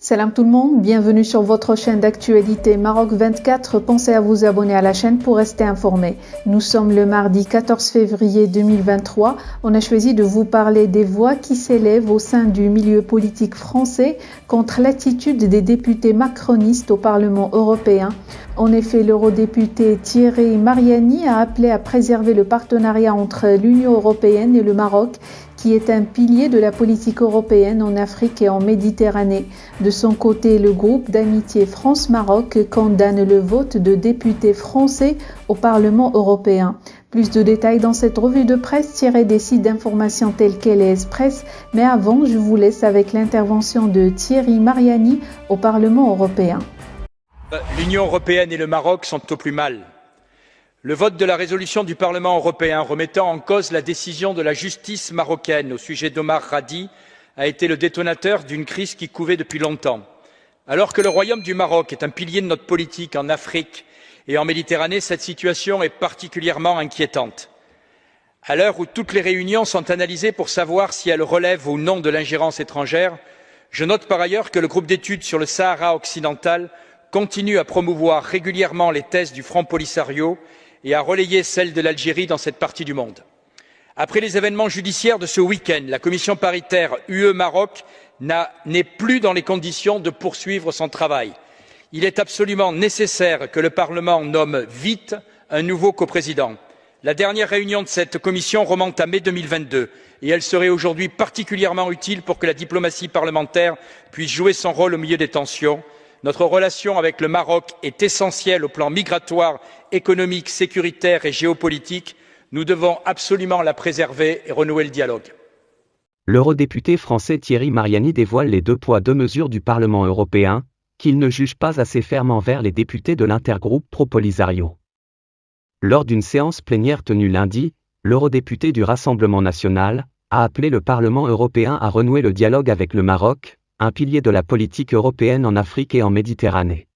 Salam tout le monde, bienvenue sur votre chaîne d'actualité Maroc 24. Pensez à vous abonner à la chaîne pour rester informé. Nous sommes le mardi 14 février 2023. On a choisi de vous parler des voix qui s'élèvent au sein du milieu politique français contre l'attitude des députés macronistes au Parlement européen. En effet, l'eurodéputé Thierry Mariani a appelé à préserver le partenariat entre l'Union européenne et le Maroc, qui est un pilier de la politique européenne en Afrique et en Méditerranée. De son côté, le groupe d'amitié France-Maroc condamne le vote de députés français au Parlement européen. Plus de détails dans cette revue de presse tirée des sites d'information tels qu'Elez Presse, mais avant, je vous laisse avec l'intervention de Thierry Mariani au Parlement européen. L'Union européenne et le Maroc sont au plus mal. Le vote de la résolution du Parlement européen remettant en cause la décision de la justice marocaine au sujet d'Omar Hadi a été le détonateur d'une crise qui couvait depuis longtemps. Alors que le Royaume du Maroc est un pilier de notre politique en Afrique et en Méditerranée, cette situation est particulièrement inquiétante. À l'heure où toutes les réunions sont analysées pour savoir si elles relèvent ou non de l'ingérence étrangère, je note par ailleurs que le groupe d'études sur le Sahara occidental continue à promouvoir régulièrement les thèses du Front Polisario et à relayer celles de l'Algérie dans cette partie du monde. Après les événements judiciaires de ce week-end, la commission paritaire UE-Maroc n'est plus dans les conditions de poursuivre son travail. Il est absolument nécessaire que le Parlement nomme vite un nouveau coprésident. La dernière réunion de cette commission remonte à mai 2022 et elle serait aujourd'hui particulièrement utile pour que la diplomatie parlementaire puisse jouer son rôle au milieu des tensions. Notre relation avec le Maroc est essentielle au plan migratoire, économique, sécuritaire et géopolitique. Nous devons absolument la préserver et renouer le dialogue. L'eurodéputé français Thierry Mariani dévoile les 2 poids 2 mesures du Parlement européen, qu'il ne juge pas assez fermes envers les députés de l'intergroupe pro-Polisario. Lors d'une séance plénière tenue lundi, l'eurodéputé du Rassemblement national a appelé le Parlement européen à renouer le dialogue avec le Maroc, un pilier de la politique européenne en Afrique et en Méditerranée.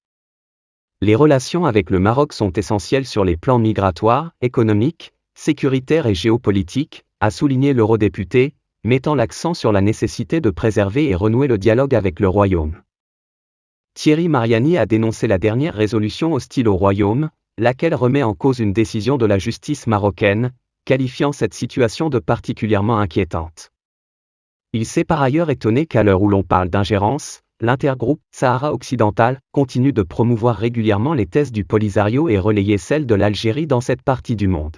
Les relations avec le Maroc sont essentielles sur les plans migratoires, économiques, sécuritaires et géopolitiques, a souligné l'eurodéputé, mettant l'accent sur la nécessité de préserver et renouer le dialogue avec le Royaume. Thierry Mariani a dénoncé la dernière résolution hostile au Royaume, laquelle remet en cause une décision de la justice marocaine, qualifiant cette situation de particulièrement inquiétante. Il s'est par ailleurs étonné qu'à l'heure où l'on parle d'ingérence, l'intergroupe Sahara occidental continue de promouvoir régulièrement les thèses du Polisario et relayer celles de l'Algérie dans cette partie du monde.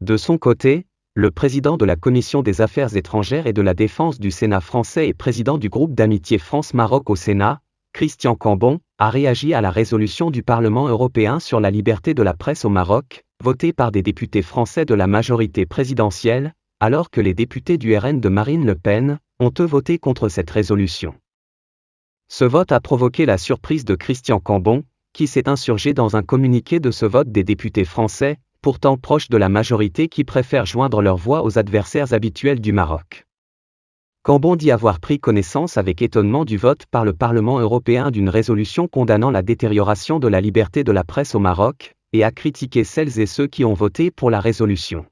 De son côté, le président de la Commission des Affaires étrangères et de la Défense du Sénat français et président du groupe d'amitié France-Maroc au Sénat, Christian Cambon, a réagi à la résolution du Parlement européen sur la liberté de la presse au Maroc, votée par des députés français de la majorité présidentielle, alors que les députés du RN de Marine Le Pen ont eux voté contre cette résolution. Ce vote a provoqué la surprise de Christian Cambon, qui s'est insurgé dans un communiqué de ce vote des députés français, pourtant proches de la majorité qui préfèrent joindre leur voix aux adversaires habituels du Maroc. Cambon dit avoir pris connaissance avec étonnement du vote par le Parlement européen d'une résolution condamnant la détérioration de la liberté de la presse au Maroc, et a critiqué celles et ceux qui ont voté pour la résolution.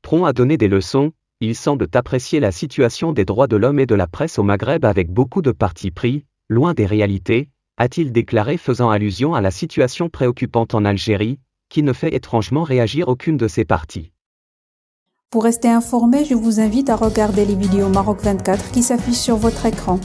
Prompt à donner des leçons, ils semblent apprécier la situation des droits de l'homme et de la presse au Maghreb avec beaucoup de parti pris, loin des réalités, a-t-il déclaré faisant allusion à la situation préoccupante en Algérie, qui ne fait étrangement réagir aucune de ces parties. Pour rester informé, je vous invite à regarder les vidéos Maroc 24 qui s'affichent sur votre écran.